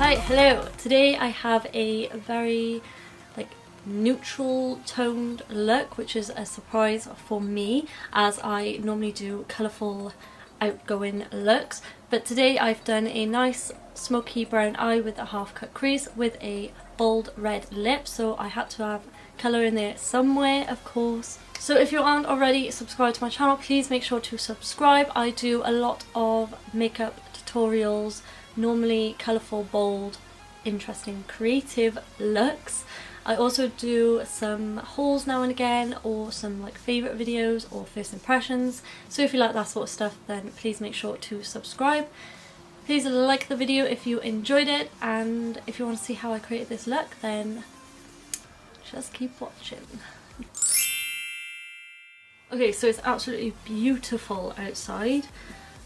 Hi, hello. Today I have a very neutral toned look, which is a surprise for me as I normally do colourful outgoing looks, but today I've done a nice smoky brown eye with a half cut crease with a bold red lip, so I had to have colour in there somewhere, of course. So if you aren't already subscribed to my channel, please make sure to subscribe. I do a lot of makeup tutorials, normally colourful, bold, interesting, creative looks. I also do some hauls now and again, or some favourite videos or first impressions. So if you like that sort of stuff, then please make sure to subscribe. Please like the video if you enjoyed it, and if you want to see how I created this look, then just keep watching. Okay, so it's absolutely beautiful outside.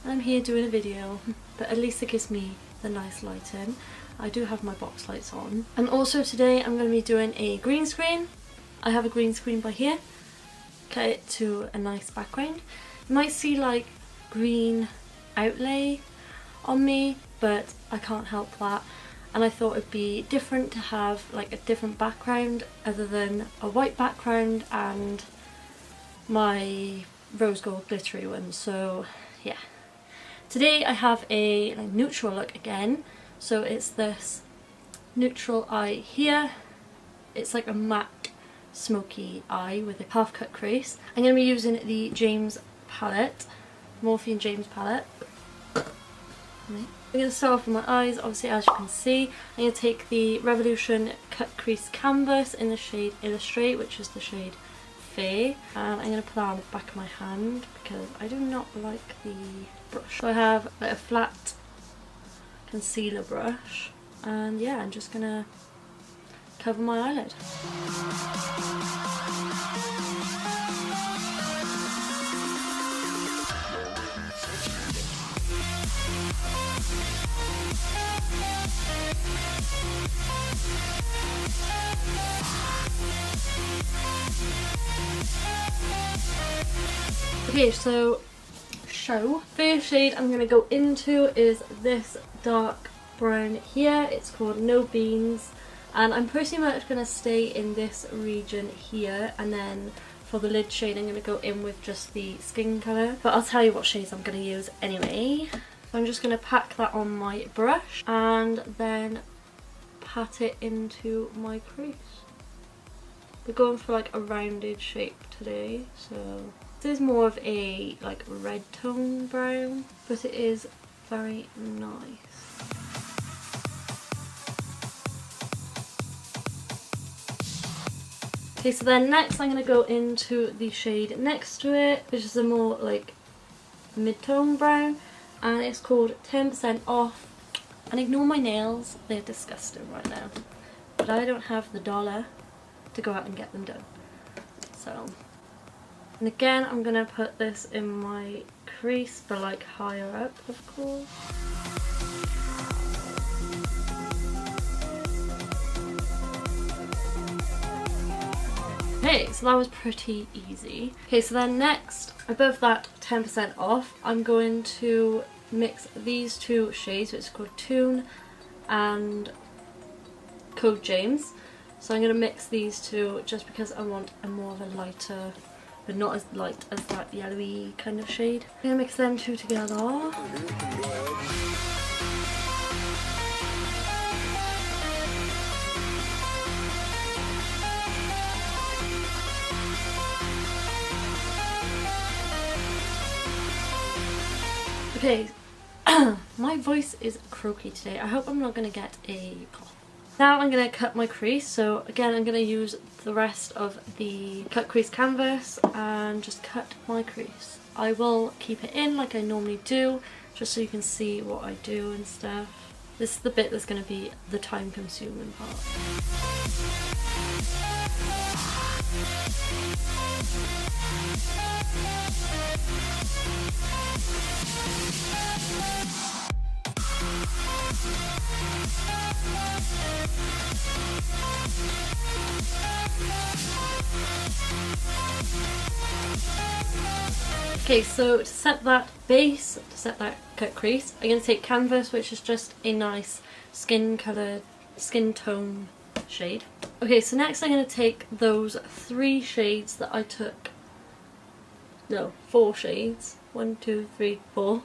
I'm here doing a video, but at least it gives me the nice lighting. I do have my box lights on. And also today I'm going to be doing a green screen. I have a green screen by here. Cut it to a nice background. You might see green outlay on me, but I can't help that. And I thought it'd be different to have a different background other than a white background and my rose gold glittery one. So yeah. Today I have a neutral look again. So it's this neutral eye here. It's like a matte smoky eye with a half cut crease. I'm going to be using the James palette, Morphe and James palette. I'm going to start off with my eyes. Obviously, as you can see, I'm going to take the Revolution cut crease canvas in the shade Illustrate, which is the shade Fair, and I'm going to put that on the back of my hand because I do not like the brush. So I have a flat concealer brush, and yeah, I'm just gonna cover my eyelid. Okay, so first shade I'm going to go into is this dark brown here. It's called No Beans, and I'm pretty much going to stay in this region here, and then for the lid shade I'm going to go in with just the skin colour, but I'll tell you what shades I'm going to use anyway. So I'm just going to pack that on my brush and then pat it into my crease. We're going for a rounded shape today, so this is more of a red tone brown, but it is very nice. Okay, so then next I'm going to go into the shade next to it, which is a more mid-tone brown, and it's called 10% Off. And ignore my nails, they're disgusting right now, but I don't have the dollar to go out and get them done. So, and again I'm going to put this in my crease, but higher up, of course. Okay, so that was pretty easy. Okay, so then next, above that 10% off, I'm going to mix these two shades, which is called Tune and Code James. So I'm going to mix these two just because I want a more of a lighter, but not as light as that yellowy kind of shade. I'm going to mix them two together. Okay, my voice is croaky today. I hope I'm not going to get a cough. Now I'm going to cut my crease, so again I'm going to use the rest of the cut crease canvas and just cut my crease. I will keep it in like I normally do, just so you can see what I do and stuff. This is the bit that's going to be the time consuming part. Okay, so to set that base, to set that cut crease, I'm going to take canvas, which is just a nice skin tone shade. Okay, so next I'm going to take those 3 shades that I took, no, 4 shades, 1, 2, 3, 4,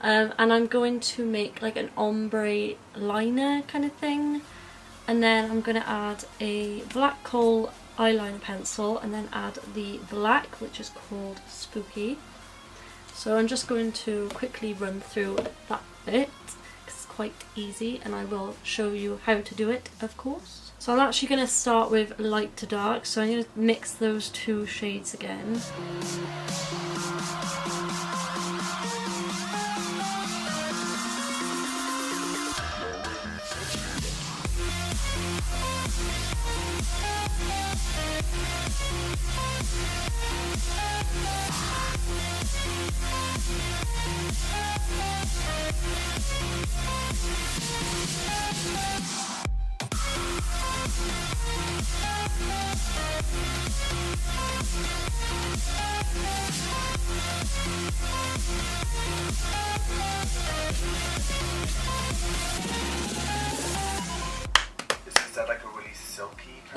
and I'm going to make like an ombre liner kind of thing, and then I'm going to add a black kohl eyeliner pencil and then add the black, which is called Spooky. So I'm just going to quickly run through that bit because it's quite easy, and I will show you how to do it, of course. So I'm actually going to start with light to dark, so I'm going to mix those 2 shades again.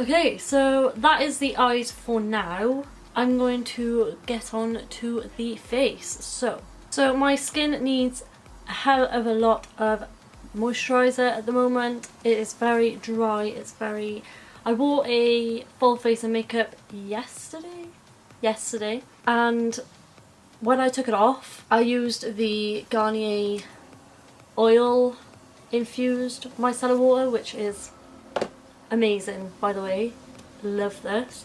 Okay, so that is the eyes for now. I'm going to get on to the face. So my skin needs a hell of a lot of moisturiser at the moment. It is very dry. I wore a full face of makeup yesterday, and when I took it off, I used the Garnier oil infused micellar water, which is amazing, by the way. Love this.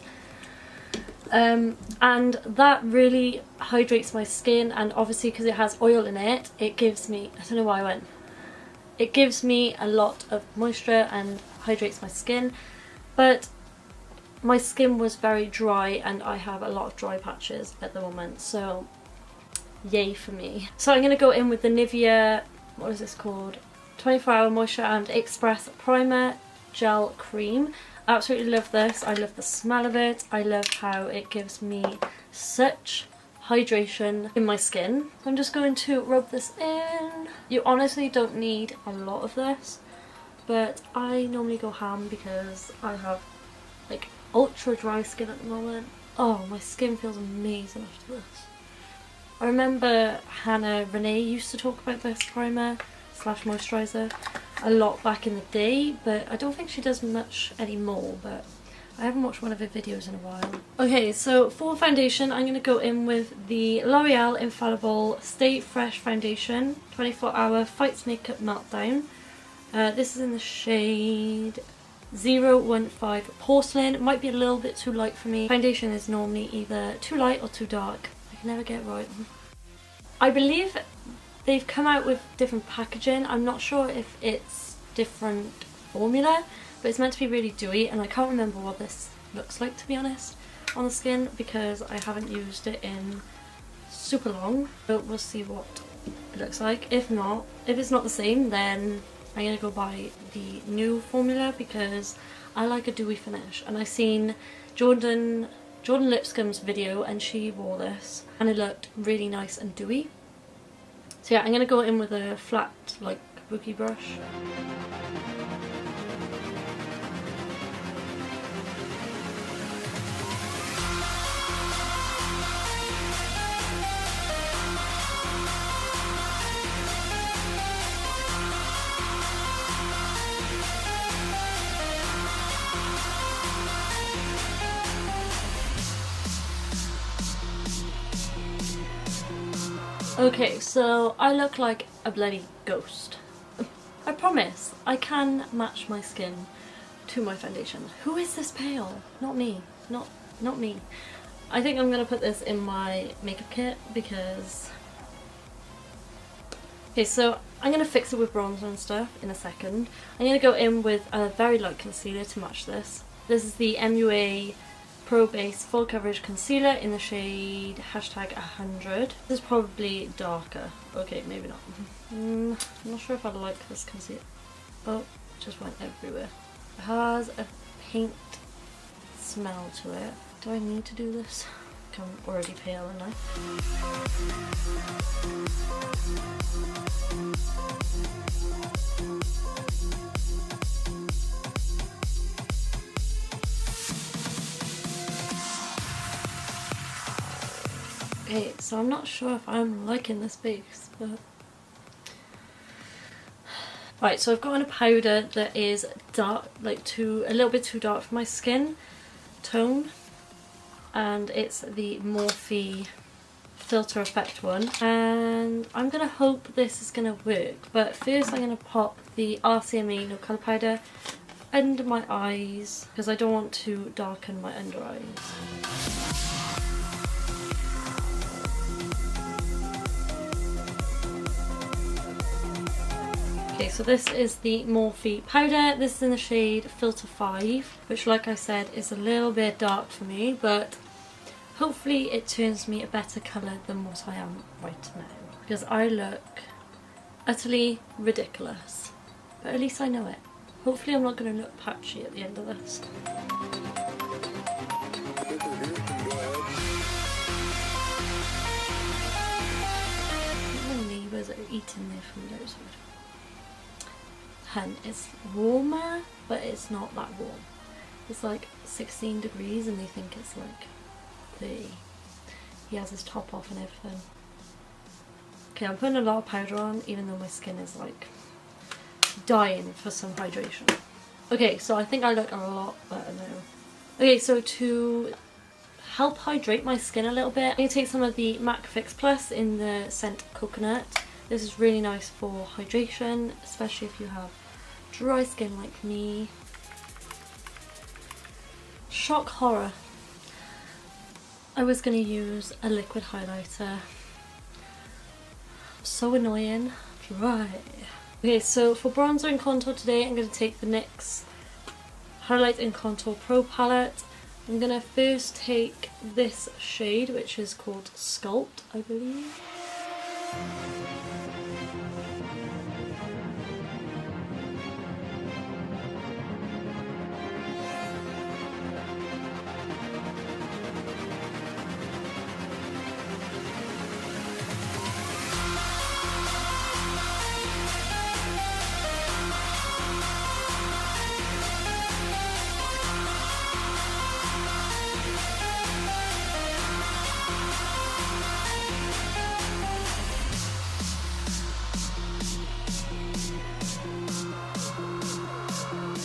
And that really hydrates my skin, and obviously because it has oil in it, it gives me, I don't know why I went, it gives me a lot of moisture and hydrates my skin. But my skin was very dry and I have a lot of dry patches at the moment, so yay for me. So I'm going to go in with the Nivea, what is this called, 24-hour Moisture and Express Primer Gel Cream. Absolutely love this. I love the smell of it. I love how it gives me such hydration in my skin. I'm just going to rub this in. You honestly don't need a lot of this, but I normally go ham because I have like ultra dry skin at the moment. Oh, my skin feels amazing after this. I remember Hannah Renee used to talk about this primer slash moisturiser a lot back in the day, but I don't think she does much anymore, but I haven't watched one of her videos in a while. Okay, so for foundation, I'm going to go in with the L'Oreal Infallible Stay Fresh Foundation 24-hour Fights Makeup Meltdown. This is in the shade 015 Porcelain. It might be a little bit too light for me. Foundation is normally either too light or too dark. I can never get it right. I believe they've come out with different packaging. I'm not sure if it's different formula, but it's meant to be really dewy, and I can't remember what this looks like, to be honest, on the skin because I haven't used it in super long. But we'll see what it looks like. If it's not the same, then I'm going to go buy the new formula because I like a dewy finish. And I've seen Jordan Lipscomb's video and she wore this and it looked really nice and dewy. So yeah, I'm going to go in with a flat, like, kabuki brush. Okay, so I look like a bloody ghost. I promise, I can match my skin to my foundation. Who is this pale? Not me. Not me. I think I'm gonna put this in my makeup kit because... Okay, so I'm gonna fix it with bronzer and stuff in a second. I'm gonna go in with a very light concealer to match this. This is the MUA Pro Base Full Coverage Concealer in the shade #100. This is probably darker. Okay, maybe not. I'm not sure if I like this concealer. Oh, it just went everywhere. It has a paint smell to it. Do I need to do this? like I'm already pale, and okay, so I'm not sure if I'm liking this base, but right, so I've got on a powder that is dark, like a little bit too dark for my skin tone, and it's the Morphe filter effect one, and I'm gonna hope this is gonna work. But first I'm gonna pop the RCMA no colour powder under my eyes because I don't want to darken my under eyes. Okay, so this is the Morphe powder. This is in the shade Filter 5, which, like I said, is a little bit dark for me, but hopefully it turns me a better colour than what I am right now, because I look utterly ridiculous. But at least I know it. Hopefully I'm not going to look patchy at the end of this. My neighbours are eating their food outside. It's warmer, but it's not that warm. It's like 16 degrees and they think it's like 30. He has his top off and everything. Okay, I'm putting a lot of powder on, even though my skin is like dying for some hydration. Okay, so I think I look a lot better now. Okay, so to help hydrate my skin a little bit, I'm going to take some of the MAC Fix Plus in the scent Coconut. This is really nice for hydration, especially if you have dry skin like me. Shock horror. I was going to use a liquid highlighter. So annoying. Dry. Okay, so for bronzer and contour today, I'm going to take the NYX Highlight and Contour Pro palette. I'm going to first take this shade, which is called Sculpt, I believe.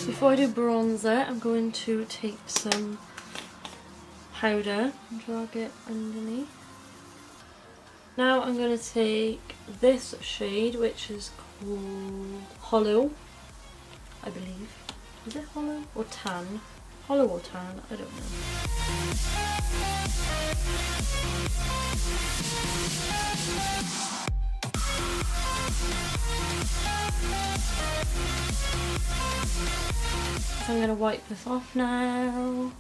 Before I do bronzer, I'm going to take some powder and drag it underneath. Now I'm going to take this shade, which is called Hollow, I believe. Is it Hollow or Tan? Hollow or Tan? I don't know. So I'm going to wipe this off now.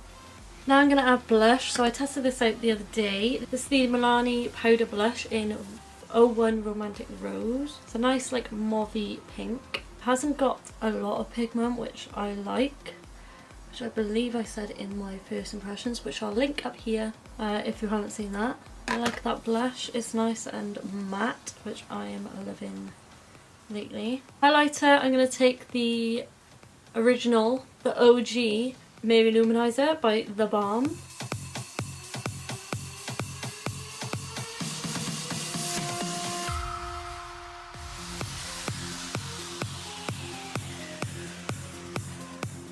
Now I'm going to add blush. So I tested this out the other day. This is the Milani powder blush in 01 Romantic Rose. It's a nice like mauve pink. It hasn't got a lot of pigment, which I like, which I believe I said in my first impressions, which I'll link up here if you haven't seen that. I like that blush. It's nice and matte, which I am loving lately. Highlighter, I'm going to take the original, the OG Mary Luminizer by The Balm.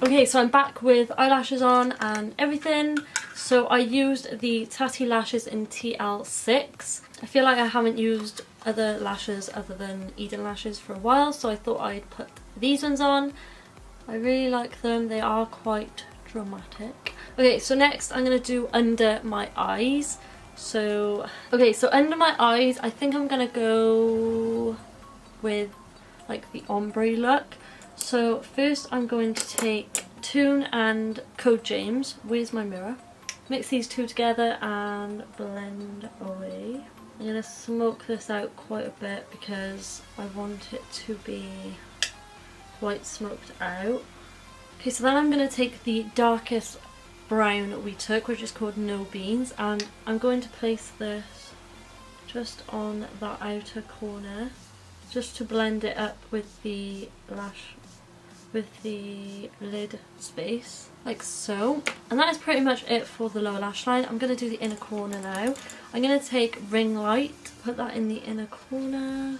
Okay, so I'm back with eyelashes on and everything. So I used the Tatti lashes in TL6. I feel like I haven't used other lashes other than Eden lashes for a while, so I thought I'd put these ones on. I really like them. They are quite dramatic. Okay, so next I'm going to do under my eyes. So, okay, so under my eyes, I think I'm going to go with like the ombre look. So first I'm going to take Toon and Code James. Where's my mirror? Mix these two together and blend away. I'm going to smoke this out quite a bit because I want it to be quite smoked out. Okay, so then I'm going to take the darkest brown we took, which is called No Beans, and I'm going to place this just on that outer corner, just to blend it up with the lid space, like so. And that is pretty much it for the lower lash line. I'm going to do the inner corner now. I'm going to take ring light, put that in the inner corner.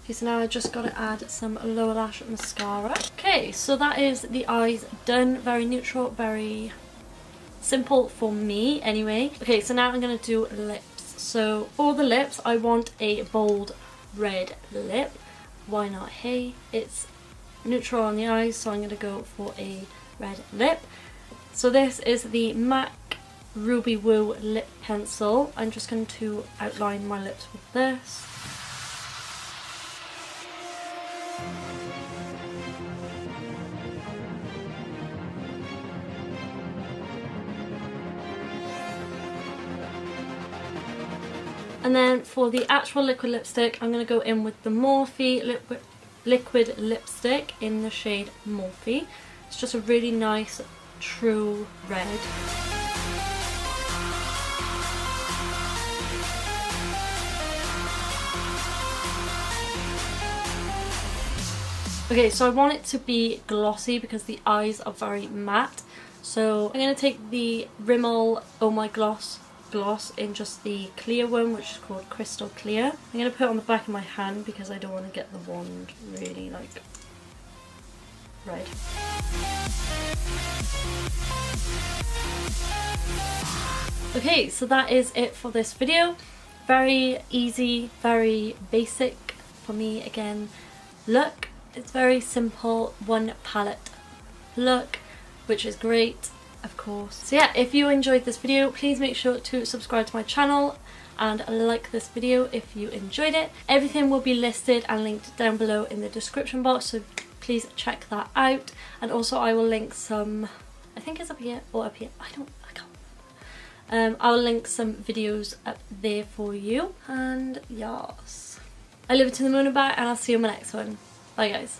Okay, so now I just got to add some lower lash mascara. Okay, so that is the eyes done. Very neutral, very simple for me anyway. Okay, so now I'm going to do lips. So for the lips, I want a bold red lip. Why not? Hey, it's neutral on the eyes, so I'm going to go for a red lip. So this is the MAC Ruby Woo lip pencil. I'm just going to outline my lips with this. And then for the actual liquid lipstick, I'm going to go in with the Morphe liquid lipstick in the shade Morphe. It's just a really nice, true red. Okay, so I want it to be glossy because the eyes are very matte. So I'm going to take the Rimmel Oh My Gloss in just the clear one, which is called Crystal Clear. I'm going to put it on the back of my hand because I don't want to get the wand really like red. Okay, so that is it for this video. Very easy, very basic for me again. Look, it's very simple, one palette look, which is great. Of course. So yeah, if you enjoyed this video, please make sure to subscribe to my channel and like this video if you enjoyed it. Everything will be listed and linked down below in the description box, so please check that out. And also I will link some, I think it's up here or up here, I can't. I'll link some videos up there for you. And yes, I live it to the moon and back, and I'll see you in my next one. Bye guys.